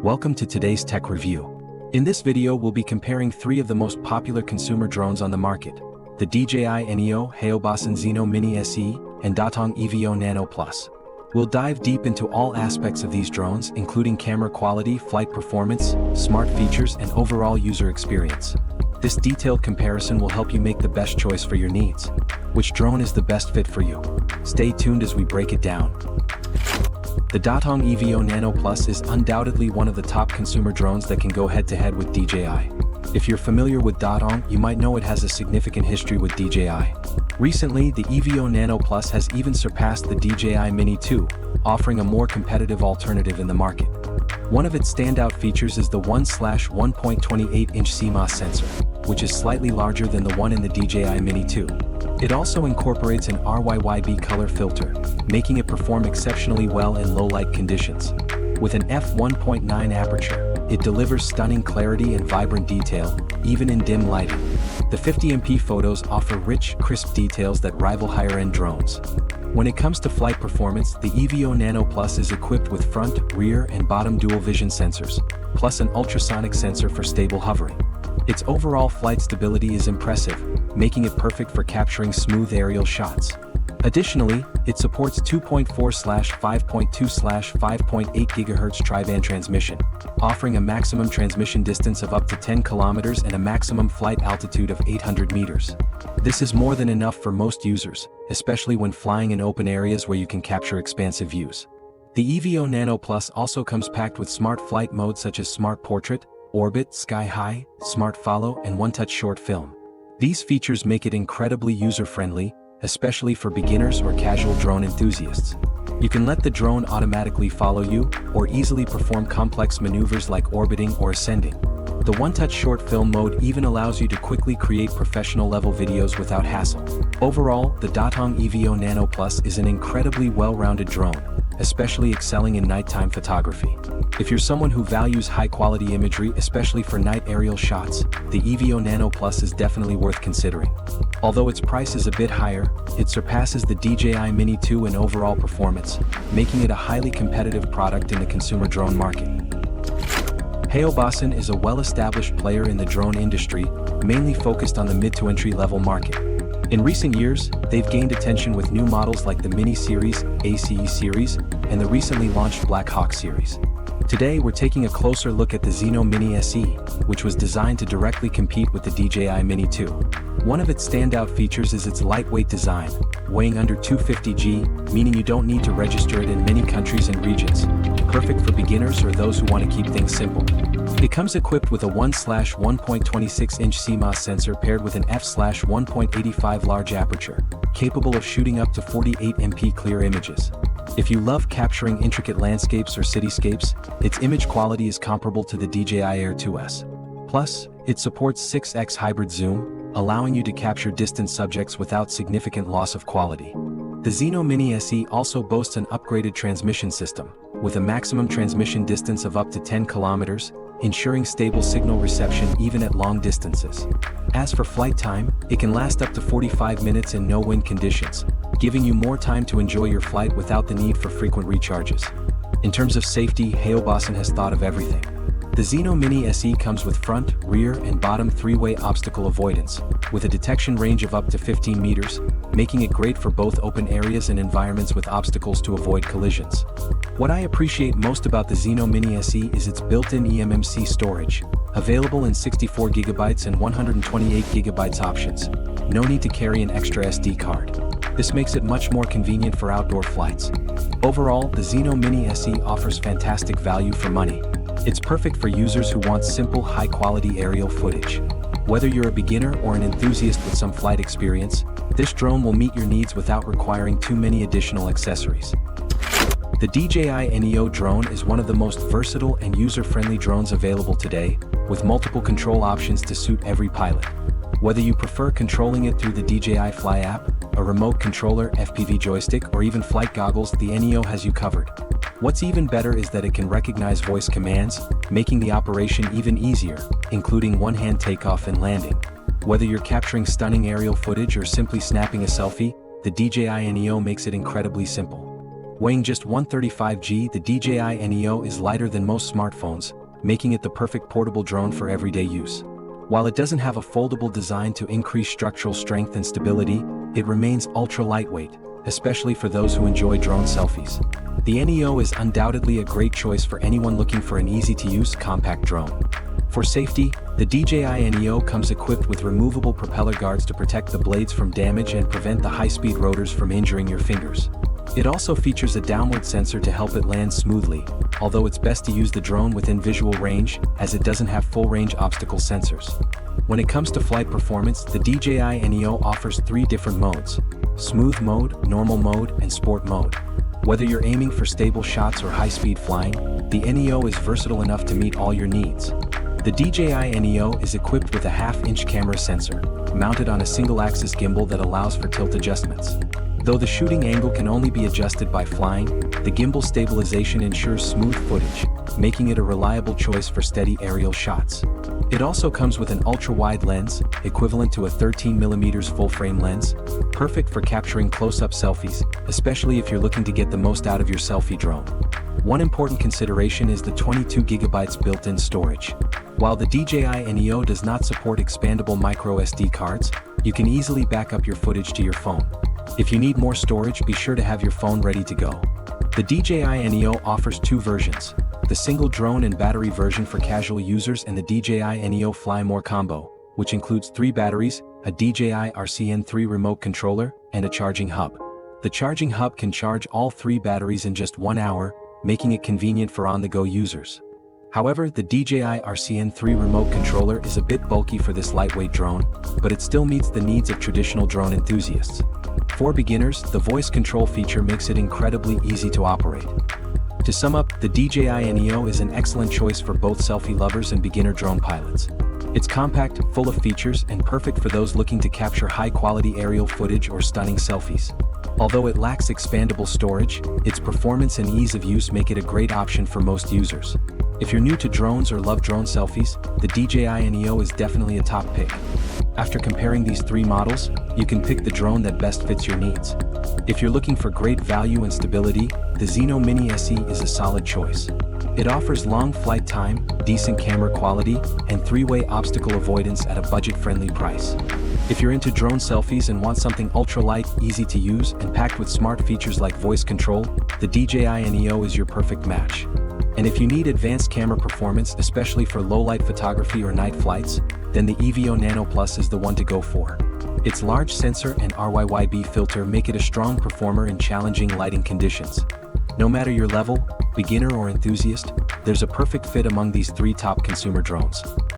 Welcome to today's tech review. In this video we'll be comparing three of the most popular consumer drones on the market: the DJI NEO, Haobasan ZINO Mini SE, and Datong EVO Nano Plus. We'll dive deep into all aspects of these drones, including camera quality, flight performance, smart features, and overall user experience. This detailed comparison will help you make the best choice for your needs. Which drone is the best fit for you? Stay tuned as we break it down. The Datong EVO Nano Plus is undoubtedly one of the top consumer drones that can go head-to-head with DJI. If you're familiar with Datong, you might know it has a significant history with DJI. Recently, the EVO Nano Plus has even surpassed the DJI Mini 2, offering a more competitive alternative in the market. One of its standout features is the 1/1.28-inch CMOS sensor, which is slightly larger than the one in the DJI Mini 2. It also incorporates an RYYB color filter, making it perform exceptionally well in low-light conditions. With an f1.9 aperture, it delivers stunning clarity and vibrant detail, even in dim lighting. The 50MP photos offer rich, crisp details that rival higher-end drones. When it comes to flight performance, the EVO Nano Plus is equipped with front, rear, and bottom dual-vision sensors, plus an ultrasonic sensor for stable hovering. Its overall flight stability is impressive, making it perfect for capturing smooth aerial shots. Additionally, it supports 2.4/5.2/5.8 GHz tri-band transmission, offering a maximum transmission distance of up to 10 kilometers and a maximum flight altitude of 800 meters. This is more than enough for most users, especially when flying in open areas where you can capture expansive views. The EVO Nano Plus also comes packed with smart flight modes such as Smart Portrait, Orbit, Sky High, Smart Follow, and One-Touch Short Film. These features make it incredibly user-friendly, especially for beginners or casual drone enthusiasts. You can let the drone automatically follow you, or easily perform complex maneuvers like orbiting or ascending. The One-Touch Short Film mode even allows you to quickly create professional-level videos without hassle. Overall, the Datong EVO Nano Plus is an incredibly well-rounded drone, especially excelling in nighttime photography. If you're someone who values high-quality imagery, especially for night aerial shots, the EVO Nano Plus is definitely worth considering. Although its price is a bit higher, it surpasses the DJI Mini 2 in overall performance, making it a highly competitive product in the consumer drone market. Haobasan is a well-established player in the drone industry, mainly focused on the mid to entry-level market. In recent years, they've gained attention with new models like the Mini Series, ACE Series, and the recently launched Black Hawk Series. Today we're taking a closer look at the ZINO Mini SE, which was designed to directly compete with the DJI Mini 2. One of its standout features is its lightweight design, weighing under 250 g, meaning you don't need to register it in many countries and regions. Perfect for beginners or those who want to keep things simple. It comes equipped with a 1/1.26-inch CMOS sensor paired with an f/1.85 large aperture, capable of shooting up to 48 MP clear images. If you love capturing intricate landscapes or cityscapes, its image quality is comparable to the DJI Air 2S. Plus, it supports 6x hybrid zoom, allowing you to capture distant subjects without significant loss of quality. The ZINO Mini SE also boasts an upgraded transmission system, with a maximum transmission distance of up to 10 kilometers, ensuring stable signal reception even at long distances. As for flight time, it can last up to 45 minutes in no-wind conditions, giving you more time to enjoy your flight without the need for frequent recharges. In terms of safety, Haobasan has thought of everything. The ZINO Mini SE comes with front, rear, and bottom three-way obstacle avoidance, with a detection range of up to 15 meters, making it great for both open areas and environments with obstacles to avoid collisions. What I appreciate most about the ZINO Mini SE is its built-in eMMC storage, available in 64 GB and 128 GB options. No need to carry an extra SD card. This makes it much more convenient for outdoor flights. Overall, the ZINO Mini SE offers fantastic value for money. It's perfect for users who want simple, high-quality aerial footage. Whether you're a beginner or an enthusiast with some flight experience, this drone will meet your needs without requiring too many additional accessories. The DJI NEO drone is one of the most versatile and user-friendly drones available today, with multiple control options to suit every pilot. Whether you prefer controlling it through the DJI Fly app, a remote controller, FPV joystick, or even flight goggles, the NEO has you covered. What's even better is that it can recognize voice commands, making the operation even easier, including one-hand takeoff and landing. Whether you're capturing stunning aerial footage or simply snapping a selfie, the DJI NEO makes it incredibly simple. Weighing just 135 g, the DJI Neo is lighter than most smartphones, making it the perfect portable drone for everyday use. While it doesn't have a foldable design to increase structural strength and stability, it remains ultra lightweight, especially for those who enjoy drone selfies. The Neo is undoubtedly a great choice for anyone looking for an easy-to-use compact drone. For safety, the DJI Neo comes equipped with removable propeller guards to protect the blades from damage and prevent the high-speed rotors from injuring your fingers. It also features a downward sensor to help it land smoothly, although it's best to use the drone within visual range, as it doesn't have full-range obstacle sensors. When it comes to flight performance, the DJI Neo offers 3 different modes: smooth mode, normal mode, and sport mode. Whether you're aiming for stable shots or high-speed flying, the Neo is versatile enough to meet all your needs. The DJI Neo is equipped with a half-inch camera sensor, mounted on a single-axis gimbal that allows for tilt adjustments. Though the shooting angle can only be adjusted by flying, the gimbal stabilization ensures smooth footage, making it a reliable choice for steady aerial shots. It also comes with an ultra-wide lens, equivalent to a 13mm full-frame lens, perfect for capturing close-up selfies, especially if you're looking to get the most out of your selfie drone. One important consideration is the 22GB built-in storage. While the DJI Neo does not support expandable microSD cards, you can easily back up your footage to your phone. If you need more storage, be sure to have your phone ready to go. The DJI Neo offers 2 versions: the single drone and battery version for casual users, and the DJI Neo Fly More combo, which includes 3 batteries, a DJI RCN3 remote controller, and a charging hub. The charging hub can charge all 3 batteries in just 1 hour, making it convenient for on-the-go users. However, the DJI RCN3 remote controller is a bit bulky for this lightweight drone, but it still meets the needs of traditional drone enthusiasts. For beginners, the voice control feature makes it incredibly easy to operate. To sum up, the DJI Neo is an excellent choice for both selfie lovers and beginner drone pilots. It's compact, full of features, and perfect for those looking to capture high-quality aerial footage or stunning selfies. Although it lacks expandable storage, its performance and ease of use make it a great option for most users. If you're new to drones or love drone selfies, the DJI Neo is definitely a top pick. After comparing these 3 models, you can pick the drone that best fits your needs. If you're looking for great value and stability, the ZINO Mini SE is a solid choice. It offers long flight time, decent camera quality, and 3-way obstacle avoidance at a budget-friendly price. If you're into drone selfies and want something ultra-light, easy to use, and packed with smart features like voice control, the DJI Neo is your perfect match. And if you need advanced camera performance, especially for low-light photography or night flights, then the EVO Nano Plus is the one to go for. Its large sensor and RYYB filter make it a strong performer in challenging lighting conditions. No matter your level, beginner or enthusiast, there's a perfect fit among these 3 top consumer drones.